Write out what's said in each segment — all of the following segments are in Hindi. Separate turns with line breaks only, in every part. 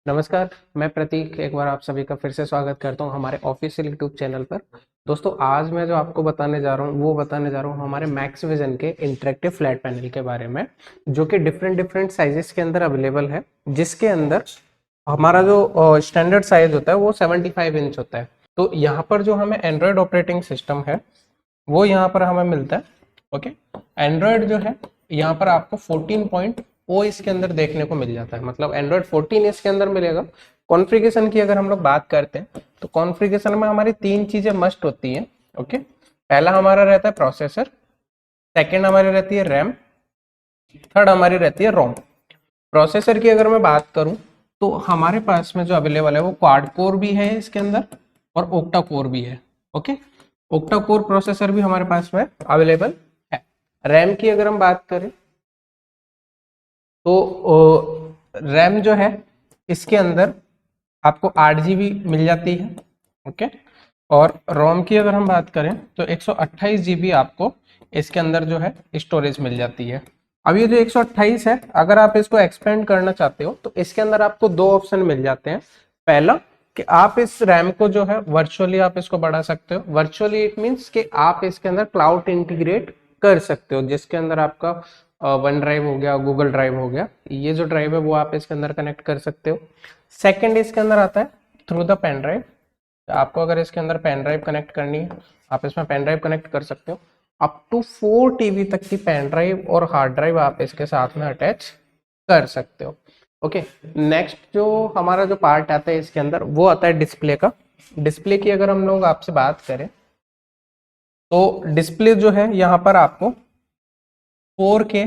नमस्कार, मैं प्रतीक एक बार आप सभी का फिर से स्वागत करता हूं हमारे ऑफिशियल यूट्यूब चैनल पर। दोस्तों, आज मैं जो आपको बताने जा रहा हूं वो बताने जा रहा हूं हमारे मैक्स विजन के इंटरेक्टिव फ्लैट पैनल के बारे में, जो कि डिफरेंट डिफरेंट साइजेस के अंदर अवेलेबल है। जिसके अंदर हमारा जो स्टैंडर्ड साइज होता है वो 75 इंच होता है। तो यहाँ पर जो हमें एंड्रॉयड ऑपरेटिंग सिस्टम है वो यहाँ पर हमें मिलता है। ओके, एंड्रॉयड जो है यहाँ पर आपको 14.0 इसके अंदर देखने को मिल जाता है, मतलब एंड्रॉयड 14 इसके अंदर मिलेगा। कॉन्फ़िगरेशन की अगर हम लोग बात करते हैं तो कॉन्फ़िगरेशन में हमारी तीन चीजें मस्ट होती हैं। ओके, पहला हमारा रहता है प्रोसेसर, सेकंड हमारी रहती है रैम, थर्ड हमारी रहती है रोम। प्रोसेसर की अगर मैं बात करूं तो हमारे पास में जो अवेलेबल है वो क्वाड कोर भी है इसके अंदर और ओक्टा कोर भी है। ओके, ओक्टा कोर प्रोसेसर भी हमारे पास में अवेलेबल है। रैम की अगर हम बात करें तो रैम जो है इसके अंदर आपको 8 GB मिल जाती है। ओके, और रोम की अगर हम बात करें तो 128 GB आपको इसके अंदर जो है स्टोरेज मिल जाती है। अब ये जो 128 है, अगर आप इसको एक्सपेंड करना चाहते हो तो इसके अंदर आपको दो ऑप्शन मिल जाते हैं। पहला कि आप इस रैम को जो है वर्चुअली आप इसको बढ़ा सकते हो। वर्चुअली इट मीन्स कि आप इसके अंदर क्लाउड इंटीग्रेट कर सकते हो, जिसके अंदर आपका वन ड्राइव हो गया, गूगल ड्राइव हो गया, ये जो ड्राइव है वो आप इसके अंदर कनेक्ट कर सकते हो। सेकंड इसके अंदर आता है थ्रू द पेन ड्राइव। आपको अगर इसके अंदर पेन ड्राइव कनेक्ट करनी है, आप इसमें पेन ड्राइव कनेक्ट कर सकते हो। अप टू 4 TB तक की पेन ड्राइव और हार्ड ड्राइव आप इसके साथ में अटैच कर सकते हो। ओके, नेक्स्ट जो हमारा जो पार्ट आता है इसके अंदर वो आता है डिस्प्ले का। डिस्प्ले की अगर हम लोग आपसे बात करें तो डिस्प्ले जो है यहाँ पर आपको 4K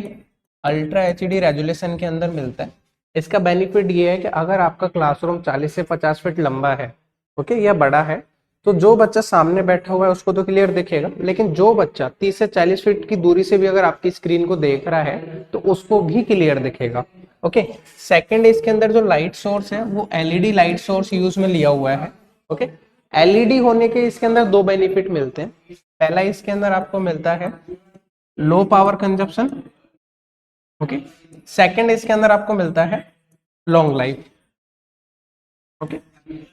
अल्ट्रा HD रेजोल्यूशन के अंदर मिलता है। इसका बेनिफिट ये है कि अगर आपका क्लासरूम 40 से 50 फीट लंबा है, ओके, या बड़ा है, तो जो बच्चा सामने बैठा हुआ है उसको तो क्लियर दिखेगा, लेकिन जो बच्चा 30 से 40 फीट की दूरी से भी अगर आपकी स्क्रीन को देख रहा है तो उसको भी क्लियर दिखेगा। ओके, सेकंड इसके अंदर जो लाइट सोर्स है वो LED लाइट सोर्स यूज में लिया हुआ है। ओके, LED होने के इसके अंदर दो बेनिफिट मिलते हैं। पहला इसके अंदर आपको मिलता है low power consumption. Okay, second इसके अंदर आपको मिलता है long life. Okay,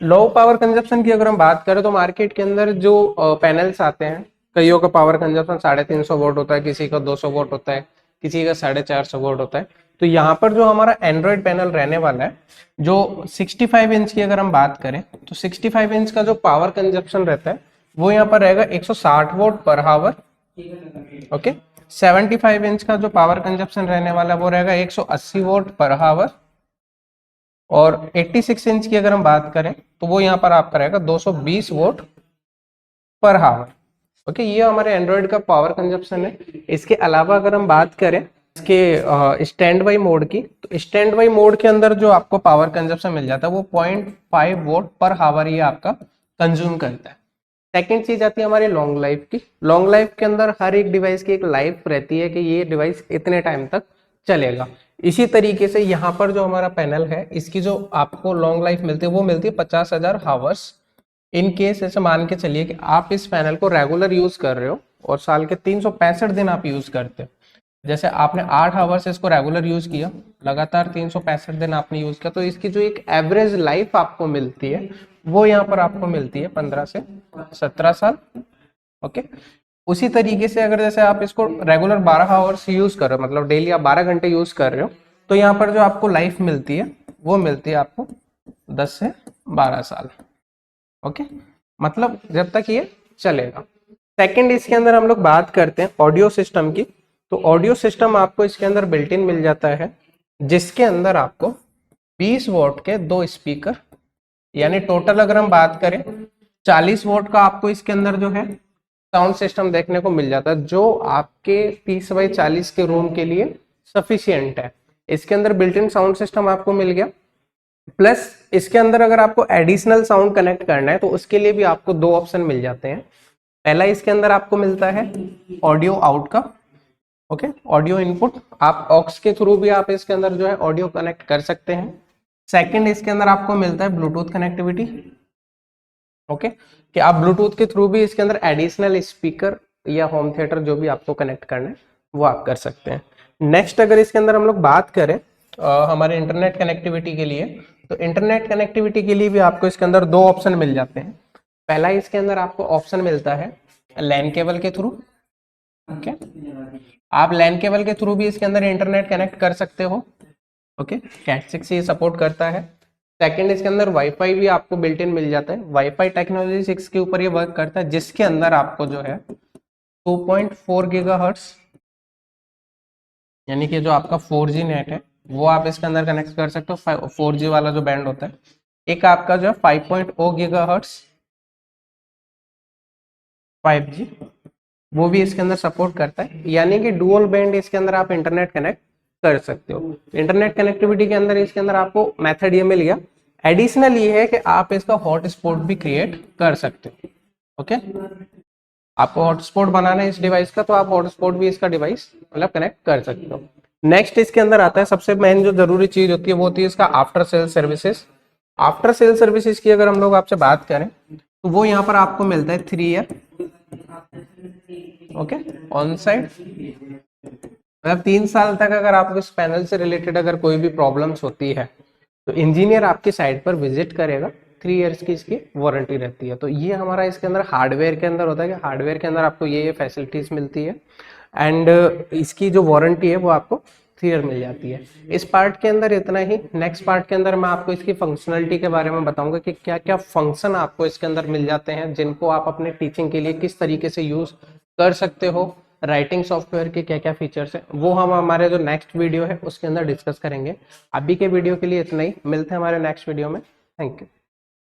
low power consumption की अगर हम बात करें तो मार्केट के अंदर जो पैनल्स आते हैं, कईयों का पावर कंजप्शन 350 वोट होता है, किसी का 200 वोट होता है, किसी का 450 वोट होता है। तो यहाँ पर जो हमारा एंड्रॉयड पैनल रहने वाला है जो 65 इंच की अगर हम बात करें तो 65 इंच का जो पावर कंजप्शन रहता है वो यहाँ पर रहेगा 160 वोट पर हावर। ओके, 75 इंच का जो पावर कंजप्शन रहने वाला है वो रहेगा 180 वोट पर हावर। और 86 इंच की अगर हम बात करें तो वो यहाँ पर आपका रहेगा 220 वोट पर हावर। ओके, ये हमारे एंड्रॉयड का पावर कंजप्शन है। इसके अलावा अगर हम बात करें इसके स्टैंड बाई मोड की, तो स्टैंड बाई मोड के अंदर जो आपको पावर कंजप्शन मिल जाता है वो 0.5 वोट पर हावर ये आपका कंज्यूम करता है। सेकेंड चीज आती है हमारी लॉन्ग लाइफ की। लॉन्ग लाइफ के अंदर हर एक डिवाइस की एक लाइफ रहती है कि ये डिवाइस इतने टाइम तक चलेगा। इसी तरीके से यहाँ पर जो हमारा पैनल है इसकी जो आपको लॉन्ग लाइफ मिलती है वो मिलती है 50,000 हावर्स। इन केस ऐसे मान के चलिए कि आप इस पैनल को रेगुलर यूज कर रहे हो और साल के 365 दिन आप यूज करते हो। जैसे आपने 8 आवर्स इसको रेगुलर यूज किया, लगातार 365 दिन आपने यूज किया, तो इसकी जो एक एवरेज लाइफ आपको मिलती है वो यहाँ पर आपको मिलती है 15 से 17 साल। ओके, उसी तरीके से अगर जैसे आप इसको रेगुलर 12 आवर्स यूज कर रहे हो, मतलब डेली आप 12 घंटे यूज कर रहे हो, तो यहाँ पर जो आपको लाइफ मिलती है वो मिलती है आपको 10 से 12 साल। ओके, मतलब जब तक ये चलेगा। सेकंड इसके अंदर हम लोग बात करते हैं ऑडियो सिस्टम की। तो ऑडियो सिस्टम आपको इसके अंदर बिल्ट इन मिल जाता है, जिसके अंदर आपको 20 वोट के दो स्पीकर, यानी टोटल अगर हम बात करें 40 वोट का आपको इसके अंदर जो है साउंड सिस्टम देखने को मिल जाता है, जो आपके 30x40 के रूम के लिए सफिशियंट है। इसके अंदर बिल्ट इन साउंड सिस्टम आपको मिल गया, प्लस इसके अंदर अगर आपको एडिशनल साउंड कनेक्ट करना है तो उसके लिए भी आपको दो ऑप्शन मिल जाते हैं। पहला इसके अंदर आपको मिलता है ऑडियो आउट का। ओके, ऑडियो इनपुट आप ऑक्स के थ्रू भी आप इसके अंदर जो है ऑडियो कनेक्ट कर सकते हैं। सेकंड इसके अंदर आपको मिलता है ब्लूटूथ कनेक्टिविटी। ओके, कि आप ब्लूटूथ के थ्रू भी इसके अंदर एडिशनल स्पीकर या होम थिएटर जो भी आपको कनेक्ट करना है वो आप कर सकते हैं। नेक्स्ट अगर इसके अंदर हम लोग बात करें हमारे इंटरनेट कनेक्टिविटी के लिए, तो इंटरनेट कनेक्टिविटी के लिए भी आपको इसके अंदर दो ऑप्शन मिल जाते हैं। पहला इसके अंदर आपको ऑप्शन मिलता है लैन केबल के थ्रू। ओके, आप लैन केबल के थ्रू भी इसके अंदर इंटरनेट कनेक्ट कर सकते हो। ओके, कैट 6 ये सपोर्ट करता है। सेकंड, इसके अंदर वाईफाई भी आपको बिल्ट इन मिल जाता है। वाईफाई टेक्नोलॉजी 6 के ऊपर ये वर्क करता है, जिसके अंदर आपको जो है 2.4 गीगाहर्ट्ज यानी कि जो आपका 4G नेट है वो आप इसके अंदर कनेक्ट कर सकते हो। 4G वाला जो बैंड होता है। एक आपका जो है 5.0 गीगाहर्ट्ज 5G, वो भी इसके अंदर सपोर्ट करता है, यानी कि डुअल बैंड इसके अंदर आप इंटरनेट कनेक्ट कर सकते हो। इंटरनेट कनेक्टिविटी के अंदर इसके अंदर आपको मेथड ये मिल गया। एडिशनल ये है कि आप इसका हॉटस्पॉट भी क्रिएट कर सकते हो। ओके, आपको हॉटस्पॉट बनाना है इस डिवाइस का, तो आप हॉटस्पॉट भी इसका डिवाइस मतलब कनेक्ट कर सकते हो। नेक्स्ट इसके अंदर आता है सबसे मेन जो जरूरी चीज होती है, वो होती है इसका after sale services. After sale services की अगर हम लोग आपसे बात करें तो वो यहाँ पर आपको मिलता है 3 ईयर। ओके, ऑन साइट मतलब 3 साल तक अगर आपको इस पैनल से रिलेटेड अगर कोई भी प्रॉब्लम्स होती है तो इंजीनियर आपकी साइट पर विजिट करेगा। 3 इयर्स की इसकी वारंटी रहती है। तो ये हमारा इसके अंदर हार्डवेयर के अंदर होता है कि हार्डवेयर के अंदर आपको ये फैसिलिटीज मिलती है, एंड इसकी जो वारंटी है वो आपको 3 ईयर मिल जाती है। इस पार्ट के अंदर इतना ही। नेक्स्ट पार्ट के अंदर मैं आपको इसकी फंक्शनलिटी के बारे में बताऊंगा कि क्या क्या फंक्शन आपको इसके अंदर मिल जाते हैं, जिनको आप अपने टीचिंग के लिए किस तरीके से यूज कर सकते हो। राइटिंग सॉफ्टवेयर के क्या क्या फीचर्स हैं वो हम हमारे जो नेक्स्ट वीडियो है उसके अंदर डिस्कस करेंगे। अभी के वीडियो के लिए इतना ही, मिलते हैं हमारे नेक्स्ट वीडियो में। Thank you.